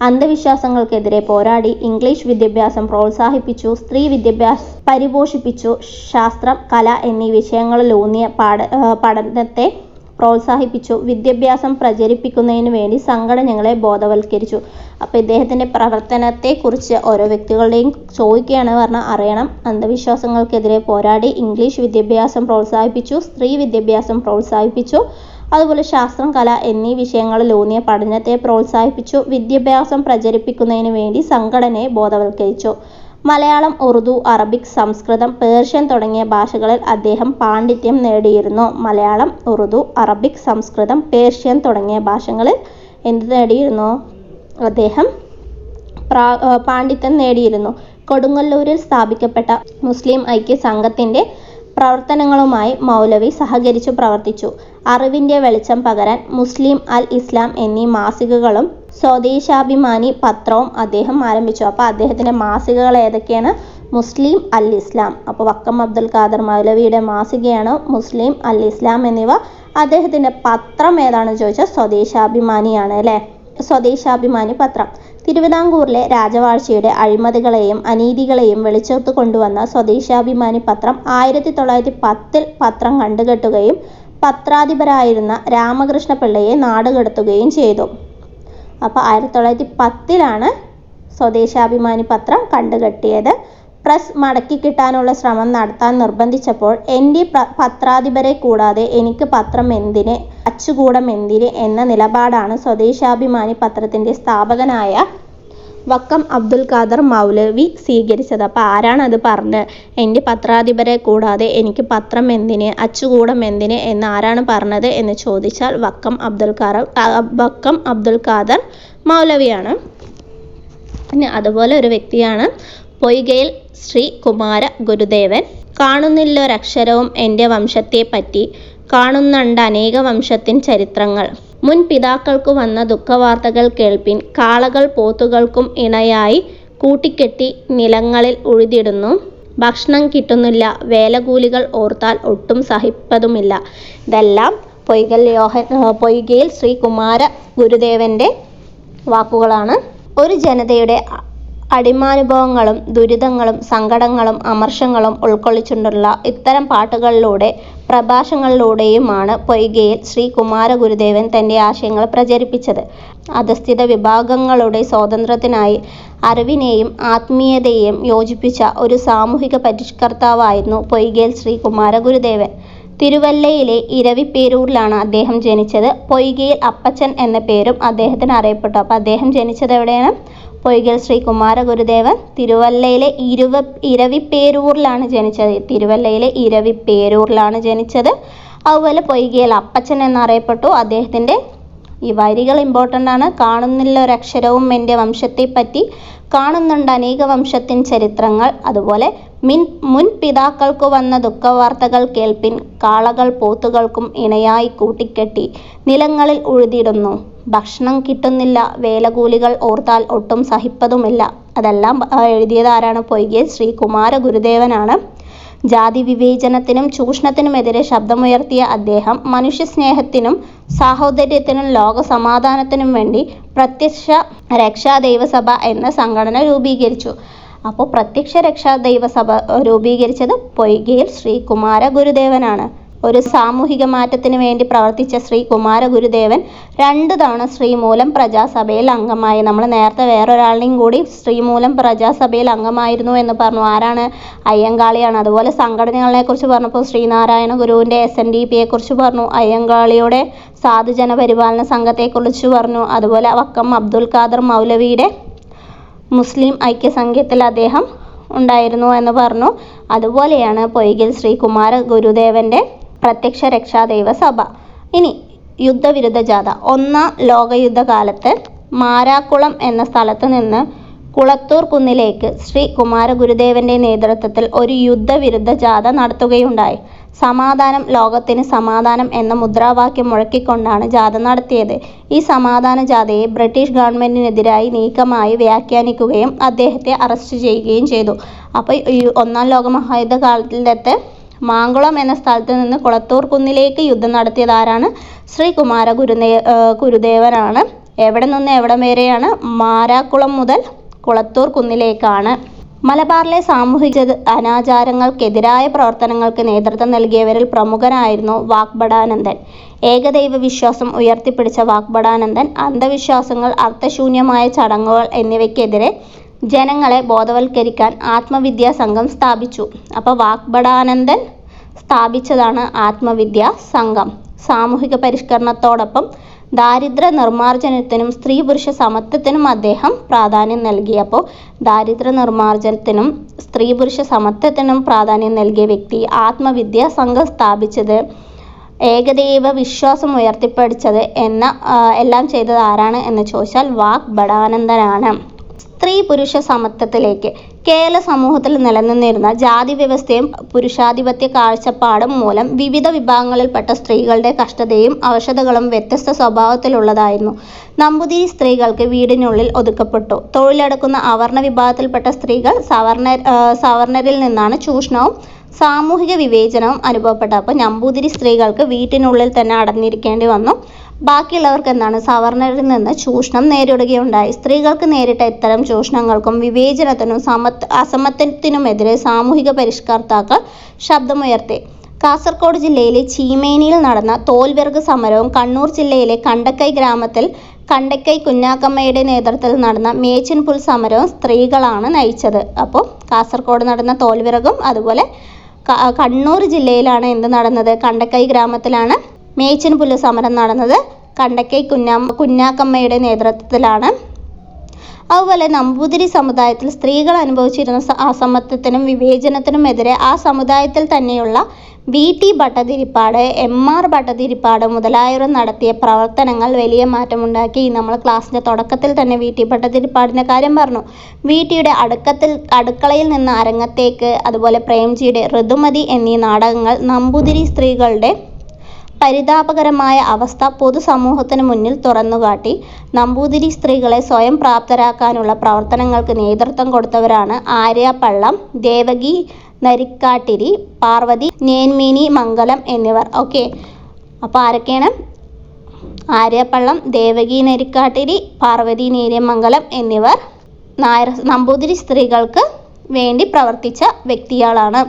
അന്ധവിശ്വാസങ്ങൾക്കെതിരെ പോരാടി. ഇംഗ്ലീഷ് വിദ്യാഭ്യാസം പ്രോത്സാഹിപ്പിച്ചു. സ്ത്രീ വിദ്യാഭ്യാസം പരിപോഷിപ്പിച്ചു. ശാസ്ത്രം, കല എന്നീ വിഷയങ്ങളിലൂന്നിയ പഠനത്തെ പ്രോത്സാഹിപ്പിച്ചു. വിദ്യാഭ്യാസം പ്രചരിപ്പിക്കുന്നതിനു വേണ്ടി സംഘടനകളെ ബോധവൽക്കരിച്ചു. അപ്പോൾ ഇദ്ദേഹത്തിൻ്റെ പ്രവർത്തനത്തെക്കുറിച്ച് ഓരോ വ്യക്തികളുടെയും ചോദിക്കുകയാണ് പറഞ്ഞാൽ അറിയണം. അന്ധവിശ്വാസങ്ങൾക്കെതിരെ പോരാടി. ഇംഗ്ലീഷ് വിദ്യാഭ്യാസം പ്രോത്സാഹിപ്പിച്ചു. സ്ത്രീ വിദ്യാഭ്യാസം പ്രോത്സാഹിപ്പിച്ചു. അതുപോലെ ശാസ്ത്രം, കല എന്നീ വിഷയങ്ങളിലൂന്നിയ പഠനത്തെ പ്രോത്സാഹിപ്പിച്ചു. വിദ്യാഭ്യാസം പ്രചരിപ്പിക്കുന്നതിന് വേണ്ടി സംഘടനയെ ബോധവൽക്കരിച്ചു. മലയാളം, ഉറുദു, അറബിക്, സംസ്കൃതം, പേർഷ്യൻ തുടങ്ങിയ ഭാഷകളിൽ അദ്ദേഹം പാണ്ഡിത്യം നേടിയിരുന്നു. മലയാളം, ഉറുദു, അറബിക്, സംസ്കൃതം, പേർഷ്യൻ തുടങ്ങിയ ഭാഷകളിൽ എന്ത് നേടിയിരുന്നു? അദ്ദേഹം പാണ്ഡിത്യം നേടിയിരുന്നു. കൊടുങ്ങല്ലൂരിൽ സ്ഥാപിക്കപ്പെട്ട മുസ്ലിം ഐക്യ സംഘത്തിൻ്റെ പ്രവർത്തനങ്ങളുമായി മൗലവി സഹകരിച്ചു പ്രവർത്തിച്ചു. അറിവിൻ്റെ വെളിച്ചം പകരാൻ മുസ്ലിം, അൽ ഇസ്ലാം എന്നീ മാസികകളും സ്വദേശാഭിമാനി പത്രവും അദ്ദേഹം ആരംഭിച്ചു. അപ്പോൾ അദ്ദേഹത്തിൻ്റെ മാസികകൾ ഏതൊക്കെയാണ്? മുസ്ലിം, അൽ ഇസ്ലാം. അപ്പോൾ വക്കം അബ്ദുൽ ഖാദർ മൗലവിയുടെ മാസികയാണ് മുസ്ലിം, അൽ ഇസ്ലാം എന്നിവ. അദ്ദേഹത്തിൻ്റെ പത്രം ഏതാണെന്ന് ചോദിച്ചാൽ സ്വദേശാഭിമാനിയാണ് അല്ലേ. സ്വദേശാഭിമാനി പത്രം തിരുവിതാംകൂറിലെ രാജവാഴ്ചയുടെ അഴിമതികളെയും അനീതികളെയും വെളിച്ചത്ത് കൊണ്ടുവന്ന സ്വദേശാഭിമാനി പത്രം 1910 പത്രം കണ്ടുകെട്ടുകയും പത്രാധിപരായിരുന്ന രാമകൃഷ്ണപിള്ളയെ നാടുകടത്തുകയും ചെയ്തു. അപ്പോൾ 1910 സ്വദേശാഭിമാനി പത്രം കണ്ടുകെട്ടിയത്. പ്രസ് മടക്കി കിട്ടാനുള്ള ശ്രമം നടത്താൻ നിർബന്ധിച്ചപ്പോൾ എൻ്റെ പത്രാധിപരെ കൂടാതെ എനിക്ക് പത്രം എന്തിന്, അച്ചുകൂടം എന്തിന് എന്ന നിലപാടാണ് സ്വദേശാഭിമാനി പത്രത്തിൻ്റെ സ്ഥാപകനായ വക്കം അബ്ദുൽ ഖാദർ മൗലവി സ്വീകരിച്ചത്. അപ്പോൾ ആരാണ് അത് പറഞ്ഞത്? എൻ്റെ പത്രാധിപരെ കൂടാതെ എനിക്ക് പത്രം എന്തിന്, അച്ചുകൂടം എന്തിന് എന്ന് ആരാണ് പറഞ്ഞത് എന്ന് ചോദിച്ചാൽ വക്കം അബ്ദുൽ ഖാദർ മൗലവിയാണ്. പിന്നെ അതുപോലെ ഒരു വ്യക്തിയാണ് പൊയ്കയിൽ ശ്രീ കുമാര ഗുരുദേവൻ. കാണുന്നില്ലൊരക്ഷരവും എൻ്റെ വംശത്തെപ്പറ്റി, കാണുന്നുണ്ട് അനേക വംശത്തിൻ ചരിത്രങ്ങൾ. മുൻ പിതാക്കൾക്കു വന്ന ദുഃഖവാർത്തകൾ കേൾപ്പിൻ, കാളകൾ പോത്തുകൾക്കും ഇണയായി കൂട്ടിക്കെട്ടി നിലങ്ങളിൽ ഉഴുതിടുന്നു. ഭക്ഷണം കിട്ടുന്നില്ല, വേലകൂലികൾ ഓർത്താൽ ഒട്ടും സഹിപ്പതുമില്ല. ഇതെല്ലാം പൊയ്കയിൽ ശ്രീ കുമാര ഗുരുദേവൻ്റെ വാക്കുകളാണ്. ഒരു ജനതയുടെ അടിമാനുഭവങ്ങളും ദുരിതങ്ങളും സങ്കടങ്ങളും അമർഷങ്ങളും ഉൾക്കൊള്ളിച്ചുകൊണ്ടുള്ള ഇത്തരം പാട്ടുകളിലൂടെ പ്രഭാഷണങ്ങളിലൂടെയുമാണ് പൊയ്കയിൽ ശ്രീ കുമാര ഗുരുദേവൻ തൻ്റെ ആശയങ്ങൾ പ്രചരിപ്പിച്ചത്. അധസ്ഥിത വിഭാഗങ്ങളുടെ സ്വാതന്ത്ര്യത്തിനായി അറിവിനെയും ആത്മീയതയെയും യോജിപ്പിച്ച ഒരു സാമൂഹിക പരിഷ്കർത്താവായിരുന്നു പൊയ്കയിൽ ശ്രീ കുമാര ഗുരുദേവൻ. തിരുവല്ലയിലെ ഇരവിപേരൂരിലാണ് അദ്ദേഹം ജനിച്ചത്. പൊയ്കയിൽ അപ്പച്ചൻ എന്ന പേരും അദ്ദേഹത്തിന് അറിയപ്പെട്ടു. അപ്പോൾ അദ്ദേഹം ജനിച്ചത് എവിടെയാണ്? പൊയ്കയിൽ ശ്രീ കുമാര ഗുരുദേവൻ തിരുവല്ലയിലെ ഇരവിപേരൂരിലാണ് ജനിച്ചത്. അതുപോലെ പൊയ്കയിൽ അപ്പച്ചൻ എന്നറിയപ്പെട്ടു. അദ്ദേഹത്തിൻ്റെ ഈ വരികൾ ഇമ്പോർട്ടൻ്റ് ആണ്. കാണുന്നില്ലൊരക്ഷരവും എൻ്റെ വംശത്തെപ്പറ്റി, കാണുന്നുണ്ട് അനേക വംശത്തിൻ ചരിത്രങ്ങൾ. അതുപോലെ മുൻ പിതാക്കൾക്ക് വന്ന ദുഃഖവാർത്തകൾ കേൾപ്പിൻ, കാളകൾ പോത്തുകൾക്കും ഇണയായി കൂട്ടിക്കെട്ടി നിലങ്ങളിൽ ഉഴുതിടുന്നു. ഭക്ഷണം കിട്ടുന്നില്ല, വേലകൂലികൾ ഓർത്താൽ ഒട്ടും സഹിപ്പതുമില്ല. അതെല്ലാം എഴുതിയത് ആരാണ്? പൊയ്കയിൽ ശ്രീ കുമാര ഗുരുദേവനാണ്. ജാതി വിവേചനത്തിനും ചൂഷണത്തിനുമെതിരെ ശബ്ദമുയർത്തിയ അദ്ദേഹം മനുഷ്യസ്നേഹത്തിനും സാഹോദര്യത്തിനും ലോക സമാധാനത്തിനും വേണ്ടി പ്രത്യക്ഷ രക്ഷാ ദൈവസഭ എന്ന സംഘടന രൂപീകരിച്ചു. അപ്പോൾ പ്രത്യക്ഷ രക്ഷാ ദൈവസഭ രൂപീകരിച്ചത് പൊയ്കയിൽ ശ്രീ കുമാര ഗുരുദേവനാണ്. ഒരു സാമൂഹിക മാറ്റത്തിന് വേണ്ടി പ്രവർത്തിച്ച ശ്രീ കുമാര ഗുരുദേവൻ 2 തവണ ശ്രീമൂലം പ്രജാസഭയിൽ അംഗമായി. നമ്മൾ നേരത്തെ വേറൊരാളിനെയും കൂടി ശ്രീമൂലം പ്രജാസഭയിൽ അംഗമായിരുന്നു എന്ന് പറഞ്ഞു. ആരാണ്? അയ്യങ്കാളിയാണ്. അതുപോലെ സംഘടനകളെ കുറിച്ച് പറഞ്ഞപ്പോൾ ശ്രീനാരായണ ഗുരുവിൻ്റെ SNDP കുറിച്ച് പറഞ്ഞു. അയ്യങ്കാളിയുടെ സാധുജന പരിപാലന സംഘത്തെക്കുറിച്ച് പറഞ്ഞു. അതുപോലെ വക്കം അബ്ദുൽ ഖാദർ മൗലവിയുടെ മുസ്ലിം ഐക്യസംഘത്തിൽ അദ്ദേഹം ഉണ്ടായിരുന്നു എന്ന് പറഞ്ഞു. അതുപോലെയാണ് പൊയ്കയിൽ ശ്രീ കുമാര ഗുരുദേവൻ്റെ പ്രത്യക്ഷ രക്ഷാ ദൈവസഭ. ഇനി യുദ്ധവിരുദ്ധ ജാഥ. 1-ാം ലോകയുദ്ധകാലത്ത് മാരാക്കുളം എന്ന സ്ഥലത്ത് നിന്ന് കുളത്തൂർ കുന്നിലേക്ക് ശ്രീ കുമാര ഗുരുദേവൻ്റെ നേതൃത്വത്തിൽ ഒരു യുദ്ധവിരുദ്ധ ജാഥ നടത്തുകയുണ്ടായി. സമാധാനം, ലോകത്തിന് സമാധാനം എന്ന മുദ്രാവാക്യം മുഴക്കിക്കൊണ്ടാണ് ജാഥ നടത്തിയത്. ഈ സമാധാന ജാഥയെ ബ്രിട്ടീഷ് ഗവൺമെൻറ്റിനെതിരായി നീക്കമായി വ്യാഖ്യാനിക്കുകയും അദ്ദേഹത്തെ അറസ്റ്റ് ചെയ്യുകയും ചെയ്തു. അപ്പോൾ 1-ാം ലോകമഹായുദ്ധ കാലത്ത് മാങ്കുളം എന്ന സ്ഥലത്ത് നിന്ന് കുളത്തൂർ കുന്നിലേക്ക് യുദ്ധം നടത്തിയത് ആരാണ്? ശ്രീ കുമാര ഗുരുദേവനാണ്. എവിടെ നിന്ന് എവിടം വരെയാണ്? മാരാക്കുളം മുതൽ കുളത്തൂർ കുന്നിലേക്കാണ്. മലബാറിലെ സാമൂഹിക അനാചാരങ്ങൾക്കെതിരായ പ്രവർത്തനങ്ങൾക്ക് നേതൃത്വം നൽകിയവരിൽ പ്രമുഖനായിരുന്നു വാഗ്ഭടാനന്ദൻ. ഏകദൈവ വിശ്വാസം ഉയർത്തിപ്പിടിച്ച വാഗ്ഭടാനന്ദൻ അന്ധവിശ്വാസങ്ങൾ, അർത്ഥശൂന്യമായ ചടങ്ങുകൾ എന്നിവയ്ക്കെതിരെ ജനങ്ങളെ ബോധവൽക്കരിക്കാൻ ആത്മവിദ്യാ സംഘം സ്ഥാപിച്ചു. അപ്പോൾ വാഗ്ഭടാനന്ദൻ സ്ഥാപിച്ചതാണ് ആത്മവിദ്യാ സംഘം. സാമൂഹിക പരിഷ്കരണത്തോടൊപ്പം ദാരിദ്ര്യ നിർമ്മാർജ്ജനത്തിനും സ്ത്രീ പുരുഷ സമത്വത്തിനും അദ്ദേഹം പ്രാധാന്യം നൽകി. അപ്പോൾ ദാരിദ്ര്യ നിർമ്മാർജ്ജനത്തിനും സ്ത്രീ പുരുഷ സമത്വത്തിനും പ്രാധാന്യം നൽകിയ വ്യക്തി, ആത്മവിദ്യാ സംഘം സ്ഥാപിച്ചത്, ഏകദൈവ വിശ്വാസം ഉയർത്തിപ്പിടിച്ചത് എല്ലാം ചെയ്തത് ആരാണ് എന്ന് ചോദിച്ചാൽ വാഗ്ഭടാനന്ദനാണ്. സ്ത്രീ പുരുഷ സമത്വത്തിലേക്ക് കേരള സമൂഹത്തിൽ നിലനിന്നിരുന്ന ജാതി വ്യവസ്ഥയും പുരുഷാധിപത്യ കാഴ്ചപ്പാടും മൂലം വിവിധ വിഭാഗങ്ങളിൽപ്പെട്ട സ്ത്രീകളുടെ കഷ്ടതയും അവശതകളും വ്യത്യസ്ത സ്വഭാവത്തിലുള്ളതായിരുന്നു. നമ്പൂതിരി സ്ത്രീകൾക്ക് വീടിനുള്ളിൽ ഒതുക്കപ്പെട്ടു. തൊഴിലെടുക്കുന്ന അവർണ വിഭാഗത്തിൽപ്പെട്ട സ്ത്രീകൾ സവർണരിൽ നിന്നാണ് ചൂഷണവും സാമൂഹിക വിവേചനവും അനുഭവപ്പെട്ടത്. അപ്പോൾ നമ്പൂതിരി സ്ത്രീകൾക്ക് വീട്ടിനുള്ളിൽ തന്നെ അടഞ്ഞിരിക്കേണ്ടി വന്നു. ബാക്കിയുള്ളവർക്ക് സവർണരിൽ നിന്ന് ചൂഷണം നേരിടുകയുണ്ടായി. സ്ത്രീകൾക്ക് നേരിട്ട ഇത്തരം ചൂഷണങ്ങൾക്കും വിവേചനത്തിനും അസമത്വത്തിനുമെതിരെ സാമൂഹിക പരിഷ്കർത്താക്കൾ ശബ്ദമുയർത്തി. കാസർഗോഡ് ജില്ലയിലെ ചീമേനിയിൽ നടന്ന തോൽവിറക് സമരവും കണ്ണൂർ ജില്ലയിലെ കണ്ടക്കൈ ഗ്രാമത്തിൽ കണ്ടക്കൈ കുഞ്ഞാക്കമ്മയുടെ നേതൃത്വത്തിൽ നടന്ന മേച്ചിൻപുൽ സമരവും സ്ത്രീകളാണ് നയിച്ചത്. അപ്പോൾ കാസർഗോഡ് നടന്ന തോൽവിറകും അതുപോലെ കണ്ണൂർ ജില്ലയിലാണ് എന്ത് നടന്നത്, കണ്ടക്കൈ ഗ്രാമത്തിലാണ് മേച്ചിൻപുല്ല് സമരം നടന്നത്. കണ്ടക്കൈ കുഞ്ഞാക്കമ്മയുടെ നേതൃത്വത്തിലാണ്. അതുപോലെ നമ്പൂതിരി സമുദായത്തിൽ സ്ത്രീകൾ അനുഭവിച്ചിരുന്ന അസമത്വത്തിനും വിവേചനത്തിനുമെതിരെ ആ സമുദായത്തിൽ തന്നെയുള്ള VT ഭട്ടതിരിപ്പാട്, MR ഭട്ടതിരിപ്പാട് മുതലായവർ നടത്തിയ പ്രവർത്തനങ്ങൾ വലിയ മാറ്റമുണ്ടാക്കി. നമ്മൾ ക്ലാസ്സിൻ്റെ തുടക്കത്തിൽ തന്നെ VT ഭട്ടതിരിപ്പാടിൻ്റെ കാര്യം പറഞ്ഞു. VTയുടെ അടുക്കളയിൽ നിന്ന് അരങ്ങത്തേക്ക്, അതുപോലെ പ്രേംജിയുടെ ഋതുമതി എന്നീ നാടകങ്ങൾ നമ്പൂതിരി സ്ത്രീകളുടെ പരിതാപകരമായ അവസ്ഥ പൊതുസമൂഹത്തിന് മുന്നിൽ തുറന്നുകാട്ടി. നമ്പൂതിരി സ്ത്രീകളെ സ്വയം പ്രാപ്തരാക്കാനുള്ള പ്രവർത്തനങ്ങൾക്ക് നേതൃത്വം കൊടുത്തവരാണ് ആര്യപ്പള്ളം, ദേവകി നരിക്കാട്ടിരി, പാർവതി നേന്മേനി മംഗലം എന്നിവർ. ഓക്കെ, അപ്പോൾ ആരൊക്കെയാണ്? ആര്യപ്പള്ളം, ദേവകി നരിക്കാട്ടിരി, പാർവതി നേര്യമംഗലം എന്നിവർ നമ്പൂതിരി സ്ത്രീകൾക്ക് വേണ്ടി പ്രവർത്തിച്ച വ്യക്തികളാണ്.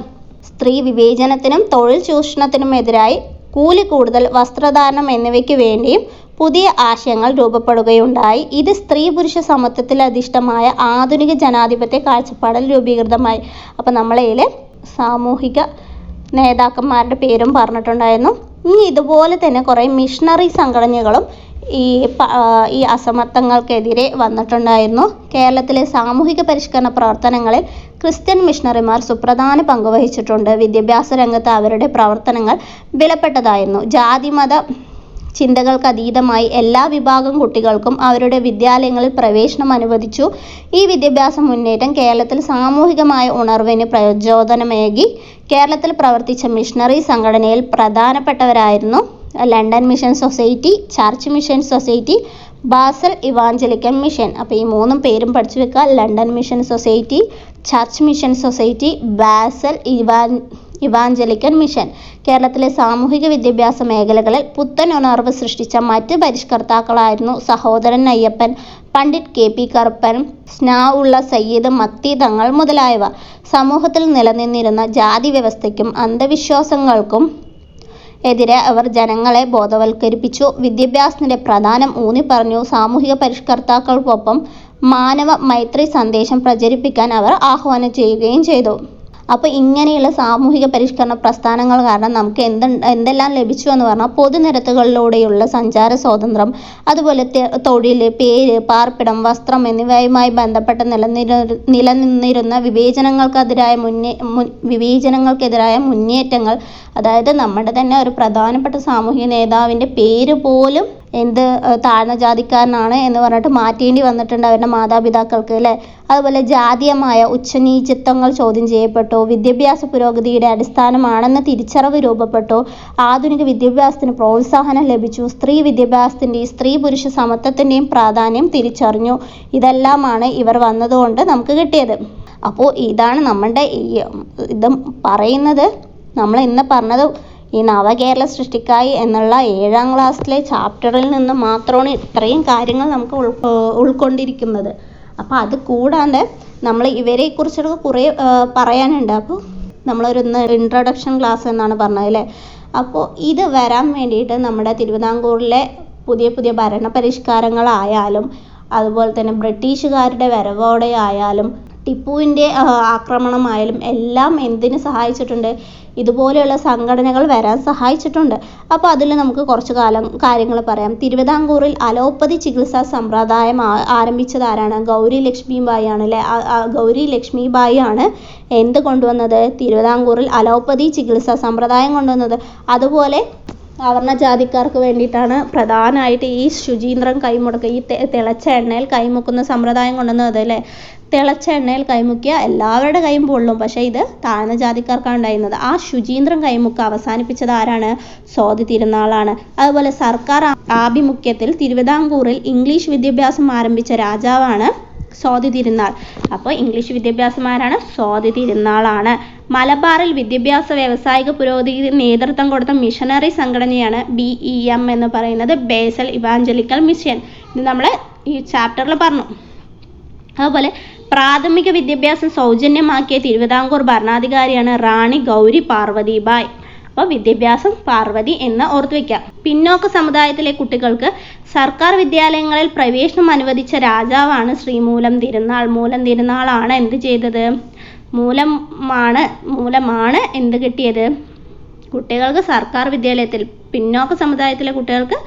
സ്ത്രീ വിവേചനത്തിനും തൊഴിൽ ചൂഷണത്തിനുമെതിരായി കൂലി കൂടുതൽ, വസ്ത്രധാരണം എന്നിവയ്ക്ക് വേണ്ടിയും പുതിയ ആശയങ്ങൾ രൂപപ്പെടുകയുണ്ടായി. ഇത് സ്ത്രീ പുരുഷ സമത്വത്തിൽ അധിഷ്ഠിതമായ ആധുനിക ജനാധിപത്യ കാഴ്ചപ്പാടിൽ രൂപീകൃതമായി. അപ്പോൾ നമ്മളതിൽ സാമൂഹിക നേതാക്കന്മാരുടെ പേരും പറഞ്ഞിട്ടുണ്ടായിരുന്നു. ഇനി ഇതുപോലെ തന്നെ കുറേ മിഷണറി സംഘടനകളും ഈ അസമത്വങ്ങൾക്കെതിരെ വന്നിട്ടുണ്ടായിരുന്നു. കേരളത്തിലെ സാമൂഹിക പരിഷ്കരണ പ്രവർത്തനങ്ങളിൽ ക്രിസ്ത്യൻ മിഷണറിമാർ സുപ്രധാന പങ്ക് വഹിച്ചിട്ടുണ്ട്. വിദ്യാഭ്യാസ രംഗത്ത് അവരുടെ പ്രവർത്തനങ്ങൾ വിലപ്പെട്ടതായിരുന്നു. ജാതിമത ചിന്തകൾക്കതീതമായി എല്ലാ വിഭാഗം കുട്ടികൾക്കും അവരുടെ വിദ്യാലയങ്ങളിൽ പ്രവേശനം അനുവദിച്ചു. ഈ വിദ്യാഭ്യാസ മുന്നേറ്റം കേരളത്തിൽ സാമൂഹികമായ ഉണർവിന് പ്രചോദനമേകി. കേരളത്തിൽ പ്രവർത്തിച്ച മിഷണറി സംഘടനയിൽ പ്രധാനപ്പെട്ടവരായിരുന്നു London mission society, church mission society, Basel evangelical mission. അപ്പോൾ ഈ മൂന്നും പേരും പഠിച്ചു വെക്കുക. London mission society, church mission society, Basel evangelical mission. കേരളത്തിലെ സാമൂഹിക വിദ്യാഭ്യാസ മേഖലകളിൽ പുത്തൻ ഉണർവ് സൃഷ്ടിച്ച മറ്റ് പരിഷ്കർത്താക്കളായിരുന്നു സഹോദരൻ അയ്യപ്പൻ, പണ്ഡിറ്റ് KP കറുപ്പൻ, സ്നാഉള്ള സയ്യിദ് മത്തി തങ്ങൾ മുതലായവ. സമൂഹത്തിൽ നിലനിന്നിരുന്ന ജാതി വ്യവസ്ഥയ്ക്കും അന്ധവിശ്വാസങ്ങൾക്കും എതിരെ അവർ ജനങ്ങളെ ബോധവൽക്കരിപ്പിച്ചു. വിദ്യാഭ്യാസത്തിന്റെ പ്രാധാന്യം ഊന്നിപ്പറഞ്ഞു. സാമൂഹിക പരിഷ്കർത്താക്കൾക്കൊപ്പം മാനവ മൈത്രി സന്ദേശം പ്രചരിപ്പിക്കാൻ അവർ ആഹ്വാനം ചെയ്യുകയും ചെയ്തു. അപ്പോൾ ഇങ്ങനെയുള്ള സാമൂഹിക പരിഷ്കരണ പ്രസ്ഥാനങ്ങൾ കാരണം നമുക്ക് എന്തെല്ലാം ലഭിച്ചു എന്ന് പറഞ്ഞാൽ പൊതുനിരത്തുകളിലൂടെയുള്ള സഞ്ചാര സ്വാതന്ത്ര്യം, അതുപോലെ തൊഴിൽ, പേര്, പാർപ്പിടം, വസ്ത്രം എന്നിവയുമായി ബന്ധപ്പെട്ട് നിലനിന്നിരുന്ന വിവേചനങ്ങൾക്കെതിരായ മുന്നേറ്റങ്ങൾ. അതായത് നമ്മുടെ തന്നെ ഒരു പ്രധാനപ്പെട്ട സാമൂഹിക നേതാവിൻ്റെ പേര് പോലും താഴ്ന്ന ജാതിക്കാരനാണ് എന്ന് പറഞ്ഞിട്ട് മാറ്റേണ്ടി വന്നിട്ടുണ്ട് അവരുടെ മാതാപിതാക്കൾക്ക്, അല്ലേ? അതുപോലെ ജാതീയമായ ഉച്ചനീചത്വങ്ങൾ ചോദ്യം ചെയ്യപ്പെട്ടു. വിദ്യാഭ്യാസ പുരോഗതിയുടെ അടിസ്ഥാനമാണെന്ന തിരിച്ചറിവ് രൂപപ്പെട്ടു. ആധുനിക വിദ്യാഭ്യാസത്തിന് പ്രോത്സാഹനം ലഭിച്ചു. സ്ത്രീ വിദ്യാഭ്യാസത്തിൻ്റെയും സ്ത്രീ പുരുഷ സമത്വത്തിൻ്റെയും പ്രാധാന്യം തിരിച്ചറിഞ്ഞു. ഇതെല്ലാമാണ് ഇവർ വന്നതുകൊണ്ട് നമുക്ക് കിട്ടിയത്. അപ്പോൾ ഇതാണ് നമ്മളുടെ ഇത് പറയുന്നത്. നമ്മൾ ഇന്ന് പറഞ്ഞത് ഈ നവകേരള സൃഷ്ടിക്കായി എന്നുള്ള 7ാം ക്ലാസ്സിലെ ചാപ്റ്ററിൽ നിന്ന് മാത്രമാണ് ഇത്രയും കാര്യങ്ങൾ നമുക്ക് ഉൾക്കൊണ്ടിരിക്കുന്നത്. അപ്പോൾ അത് കൂടാതെ നമ്മൾ ഇവരെക്കുറിച്ചൊക്കെ കുറേ പറയാനുണ്ട്. അപ്പോൾ നമ്മളൊരു ഇൻട്രൊഡക്ഷൻ ക്ലാസ് എന്നാണ് പറഞ്ഞത്, അല്ലേ? അപ്പോൾ ഇത് വരാൻ വേണ്ടിയിട്ട് നമ്മുടെ തിരുവിതാംകൂറിലെ പുതിയ ഭരണപരിഷ്കാരങ്ങളായാലും, അതുപോലെ തന്നെ ബ്രിട്ടീഷുകാരുടെ വരവോടെ ആയാലും, ടിപ്പുവിൻ്റെ ആക്രമണമായാലും എല്ലാം എന്തിന് സഹായിച്ചിട്ടുണ്ട്? ഇതുപോലെയുള്ള സംഘടനകൾ വരാൻ സഹായിച്ചിട്ടുണ്ട്. അപ്പോൾ അതിൽ നമുക്ക് കുറച്ച് കാര്യങ്ങൾ പറയാം. തിരുവിതാംകൂറിൽ അലോപ്പതി ചികിത്സാ സമ്പ്രദായം ആരംഭിച്ചത് ആരാണ്? ഗൗരി ലക്ഷ്മിബായി ആണ്, അല്ലേ? ഗൗരി ലക്ഷ്മിബായി ആണ് എന്ത് കൊണ്ടുവന്നത്? തിരുവിതാംകൂറിൽ അലോപ്പതി ചികിത്സാ സമ്പ്രദായം കൊണ്ടുവന്നത്. അതുപോലെ അവർണ ജാതിക്കാർക്ക് വേണ്ടിയിട്ടാണ് പ്രധാനമായിട്ട് ഈ ശുചീന്ദ്രം കൈമുടക്കുക, ഈ തിളച്ച എണ്ണയിൽ കൈമുക്കുന്ന സമ്പ്രദായം കൊണ്ടുവന്നത്, അല്ലേ? തിളച്ച എണ്ണയിൽ കൈമുക്കിയ എല്ലാവരുടെ കൈയും പൊള്ളും, പക്ഷേ ഇത് താഴ്ന്ന ജാതിക്കാർക്കാണ് ഉണ്ടായിരുന്നത്. ആ ശുചീന്ദ്രം കൈമുക്ക അവസാനിപ്പിച്ചത് ആരാണ്? സ്വാതി തിരുനാളാണ്. അതുപോലെ സർക്കാർ ആഭിമുഖ്യത്തിൽ തിരുവിതാംകൂറിൽ ഇംഗ്ലീഷ് വിദ്യാഭ്യാസം ആരംഭിച്ച രാജാവാണ് സ്വാതി തിരുനാൾ. അപ്പോൾ ഇംഗ്ലീഷ് വിദ്യാഭ്യാസമാരാണ്? സ്വാതി തിരുനാളാണ്. മലബാറിൽ വിദ്യാഭ്യാസ വ്യാവസായിക പുരോഗതിക്ക് നേതൃത്വം കൊടുത്ത മിഷനറി സംഘടനയാണ് BEM എന്ന് പറയുന്നത്, ബേസൽ ഇവാഞ്ചലിക്കൽ മിഷൻ. ഇത് നമ്മൾ ഈ ചാപ്റ്ററിൽ പറഞ്ഞു. അതുപോലെ പ്രാഥമിക വിദ്യാഭ്യാസം സൗജന്യമാക്കിയ തിരുവിതാംകൂർ ഭരണാധികാരിയാണ് റാണി ഗൗരി പാർവതിബായ്. അപ്പോൾ വിദ്യാഭ്യാസം പാർവതി എന്ന് ഓർത്തു വയ്ക്കാം. പിന്നോക്ക സമുദായത്തിലെ കുട്ടികൾക്ക് സർക്കാർ വിദ്യാലയങ്ങളിൽ പ്രവേശനം അനുവദിച്ച രാജാവാണ് ശ്രീ മൂലം തിരുനാൾ. മൂലം തിരുനാളാണ് എന്ത് ചെയ്തത്? മൂലമാണ് എന്ത് കിട്ടിയത്? കുട്ടികൾക്ക് സർക്കാർ വിദ്യാലയത്തിൽ, പിന്നോക്ക സമുദായത്തിലെ കുട്ടികൾക്ക്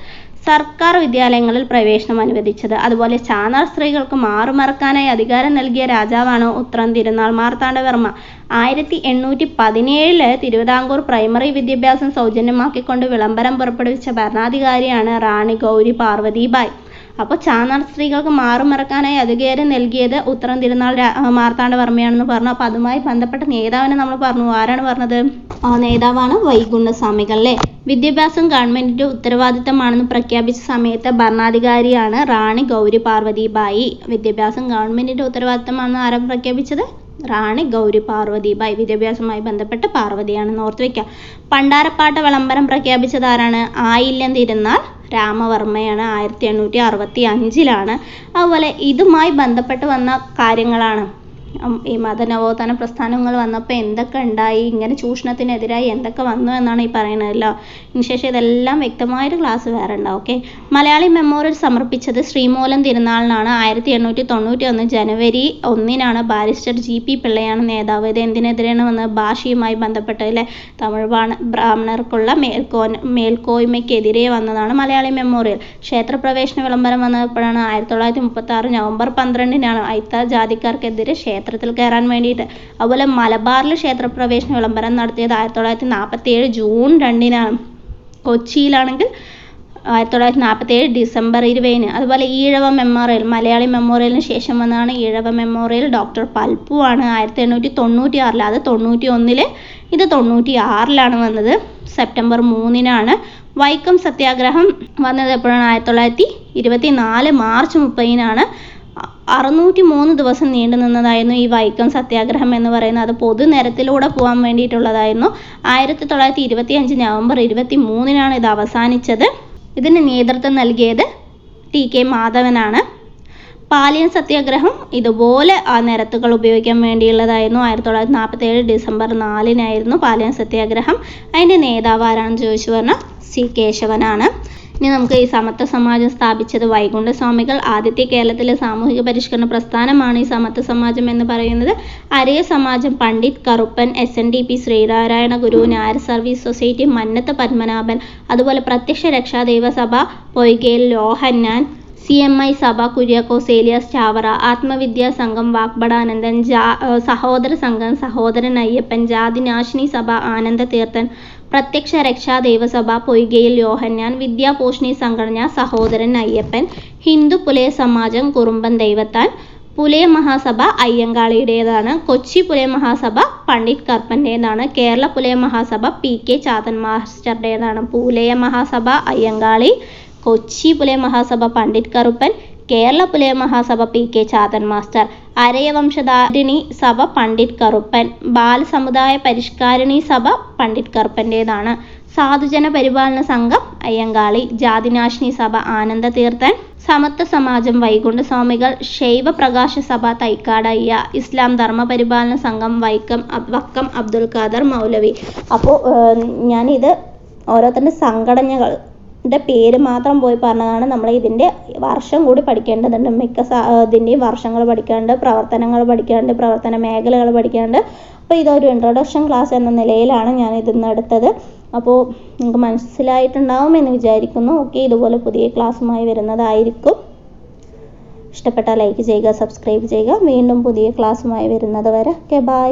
സർക്കാർ വിദ്യാലയങ്ങളിൽ പ്രവേശനം അനുവദിച്ചത്. അതുപോലെ ചാന്നാർ സ്ത്രീകൾക്ക് മാറുമറക്കാനായി അധികാരം നൽകിയ രാജാവാണ് ഉത്രം തിരുനാൾ മാർത്താണ്ഡവർമ്മ. 1817 തിരുവിതാംകൂർ പ്രൈമറി വിദ്യാഭ്യാസം സൗജന്യമാക്കിക്കൊണ്ട് വിളംബരം പുറപ്പെടുവിച്ച ഭരണാധികാരിയാണ് റാണി ഗൗരി പാർവതിബായി. അപ്പോൾ ചാന്നാർ സ്ത്രീകൾക്ക് മാറുമറക്കാനായി അധികാരം നൽകിയത് ഉത്രം തിരുനാൾ മാർത്താണ്ഡവർമ്മയാണെന്ന് പറഞ്ഞു. അപ്പോൾ അതുമായി ബന്ധപ്പെട്ട നേതാവിനെ നമ്മൾ പറഞ്ഞു. ആരാണ് പറഞ്ഞത്? ആ നേതാവാണ് വൈകുണ്ഠസ്വാമികൾ അല്ലേ. വിദ്യാഭ്യാസം ഗവൺമെന്റിന്റെ ഉത്തരവാദിത്തമാണെന്ന് പ്രഖ്യാപിച്ച സമയത്ത് ഭരണാധികാരിയാണ് റാണി ഗൗരി പാർവതിബായി. വിദ്യാഭ്യാസം ഗവൺമെന്റിന്റെ ഉത്തരവാദിത്തമാണെന്ന് ആരാ പ്രഖ്യാപിച്ചത്? റാണി ഗൗരി പാർവതിബായി. വിദ്യാഭ്യാസവുമായി ബന്ധപ്പെട്ട് പാർവതിയാണെന്ന് ഓർത്തു വയ്ക്കുക. പണ്ടാരപ്പാട്ട വിളംബരം പ്രഖ്യാപിച്ചത് ആരാണ്? ആയില്യം തിരുനാൾ രാമവർമ്മയാണ്. 1865 അതുപോലെ ഇതുമായി ബന്ധപ്പെട്ട് വന്ന കാര്യങ്ങളാണ്. ഈ മതനവോത്ഥാന പ്രസ്ഥാനങ്ങൾ വന്നപ്പോൾ എന്തൊക്കെ ഉണ്ടായി, ഇങ്ങനെ ചൂഷണത്തിനെതിരായി എന്തൊക്കെ വന്നു എന്നാണ് ഈ പറയുന്നതല്ലോ. ഇതിനുശേഷം ഇതെല്ലാം വ്യക്തമായൊരു ക്ലാസ് വേറെ ഉണ്ടാവും. ഓക്കെ. മലയാളി മെമ്മോറിയൽ സമർപ്പിച്ചത് ശ്രീമൂലം തിരുനാളിനാണ്. 1891 ജനുവരി 1 ബാരിസ്റ്റർ GP പിള്ളയാണ് നേതാവ്. ഇത് എന്തിനെതിരെയാണ് വന്നത്? ഭാഷയുമായി ബന്ധപ്പെട്ട് അല്ലേ, തമിഴ് ബ്രാഹ്മണർക്കുള്ള മേൽക്കോയ്മയ്ക്കെതിരെ വന്നതാണ് മലയാളി മെമ്മോറിയൽ. ക്ഷേത്രപ്രവേശന വിളംബരം വന്നപ്പോഴാണ് 1936 നവംബർ 12 അയിത്ത ജാതിക്കാർക്കെതിരെ ക്ഷേത്രത്തിൽ കയറാൻ വേണ്ടിയിട്ട്. അതുപോലെ മലബാറിൽ ക്ഷേത്രപ്രവേശന വിളംബരം നടത്തിയത് 1947 ജൂൺ 2 കൊച്ചിയിലാണെങ്കിൽ 1947 ഡിസംബർ 20. അതുപോലെ ഈഴവ മെമ്മോറിയൽ, മലയാളി മെമ്മോറിയലിന് ശേഷം വന്നതാണ് ഈഴവ മെമ്മോറിയൽ. ഡോക്ടർ പൽപ്പു ആണ് 1896. അത് 91, ഇത് 96 വന്നത്. സെപ്റ്റംബർ 3 വൈക്കം സത്യാഗ്രഹം വന്നത് എപ്പോഴാണ്? 1924 മാർച്ച് 30 603 ദിവസം നീണ്ടു നിന്നതായിരുന്നു ഈ വൈക്കം സത്യാഗ്രഹം എന്ന് പറയുന്നത്. അത് പൊതുനിരത്തിലൂടെ പോകാൻ വേണ്ടിയിട്ടുള്ളതായിരുന്നു. 1925 നവംബർ 23 ഇത് അവസാനിച്ചത്. ഇതിന് നേതൃത്വം നൽകിയത് TK മാധവനാണ്. പാലിയൻ സത്യാഗ്രഹം ഇതുപോലെ ആ നിരത്തുകൾ ഉപയോഗിക്കാൻ വേണ്ടിയുള്ളതായിരുന്നു. 1947 ഡിസംബർ 4 പാലിയൻ സത്യാഗ്രഹം. അതിൻ്റെ നേതാവ് ആരാണെന്ന് ചോദിച്ചു പറഞ്ഞാൽ C കേശവനാണ്. ഇനി നമുക്ക് ഈ സമത്വ സമാജം സ്ഥാപിച്ചത് വൈകുണ്ഠസ്വാമികൾ. ആദ്യത്തെ കേരളത്തിലെ സാമൂഹിക പരിഷ്കരണ പ്രസ്ഥാനമാണ് ഈ സമത്വ സമാജം എന്ന് പറയുന്നത്. അരയ സമാജം പണ്ഡിറ്റ് കറുപ്പൻ, SNDP ശ്രീനാരായണ ഗുരു, നായർ സർവീസ് സൊസൈറ്റി മന്നത്ത് പത്മനാഭൻ, അതുപോലെ പ്രത്യക്ഷ രക്ഷാദൈവ സഭ പൊയ്കയിൽ ലോഹന്നാൻ, CMI സഭ കുര്യാക്കോസ് ഏലിയാസ് ചാവറ, ആത്മവിദ്യാ സംഘം വാഗ്ബടാനന്ദൻ, സഹോദര സംഘം സഹോദരൻ അയ്യപ്പൻ, ജാതിനാശിനി സഭ ആനന്ദ തീർത്ഥൻ, പ്രത്യക്ഷ രക്ഷാ ദൈവസഭ പൊയ്കയിൽ യോഹന്നാൻ, വിദ്യാപോഷിണി സംഘടന സഹോദരൻ അയ്യപ്പൻ, ഹിന്ദു പുലയ സമാജം കുറുമ്പൻ ദൈവത്താൻ, പുലയ മഹാസഭ അയ്യങ്കാളിയുടേതാണ്. കൊച്ചി പുലയ മഹാസഭ പണ്ഡിറ്റ് കറുപ്പൻ്റേതാണ്. കേരള പുലയ മഹാസഭ PK ചാത്തൻ മാസ്റ്ററുടേതാണ്. Pulaya Mahasabha Ayyankali, Kochi Pulaya Mahasabha Pandit Karuppan, Kerala Pulaya Mahasabha PK Chathan master. അരയവംശധാരിണി സഭ പണ്ഡിറ്റ് കറുപ്പൻ, ബാലസമുദായ പരിഷ്കാരിണി സഭ പണ്ഡിറ്റ് കറുപ്പൻ്റേതാണ്. സാധുജന പരിപാലന സംഘം അയ്യങ്കാളി, ജാതിനാശിനി സഭ ആനന്ദ തീർത്ഥൻ, സമത്വ സമാജം വൈകുണ്ഠസ്വാമികൾ, ശൈവ പ്രകാശ സഭ തൈക്കാടയ്യ, ഇസ്ലാം ധർമ്മ പരിപാലന സംഘം വക്കം അബ്ദുൽ ഖാദർ മൗലവി. അപ്പോൾ ഞാനിത് ഓരോരുത്തരുടെ സംഘടനകൾ പേര് മാത്രം പോയി പറഞ്ഞതാണ്. നമ്മൾ ഇതിൻ്റെ വർഷം കൂടി പഠിക്കേണ്ടതുണ്ട്. മിക്ക ഇതിൻ്റെയും വർഷങ്ങൾ പഠിക്കാനുണ്ട്, പ്രവർത്തനങ്ങൾ പഠിക്കാനുണ്ട്, പ്രവർത്തന മേഖലകൾ പഠിക്കാനുണ്ട്. അപ്പോൾ ഇതൊരു ഇൻട്രൊഡക്ഷൻ ക്ലാസ് എന്ന നിലയിലാണ് ഞാൻ ഇതിന്ന് എടുത്തത്. അപ്പോൾ നിങ്ങൾക്ക് മനസ്സിലായിട്ടുണ്ടാവുമെന്ന് വിചാരിക്കുന്നു. ഓക്കെ, ഇതുപോലെ പുതിയ ക്ലാസ്സുമായി വരുന്നതായിരിക്കും. ഇഷ്ടപ്പെട്ടാൽ ലൈക്ക് ചെയ്യുക, സബ്സ്ക്രൈബ് ചെയ്യുക. വീണ്ടും പുതിയ ക്ലാസ്സുമായി വരുന്നത് വരെ ഓക്കെ, ബൈ.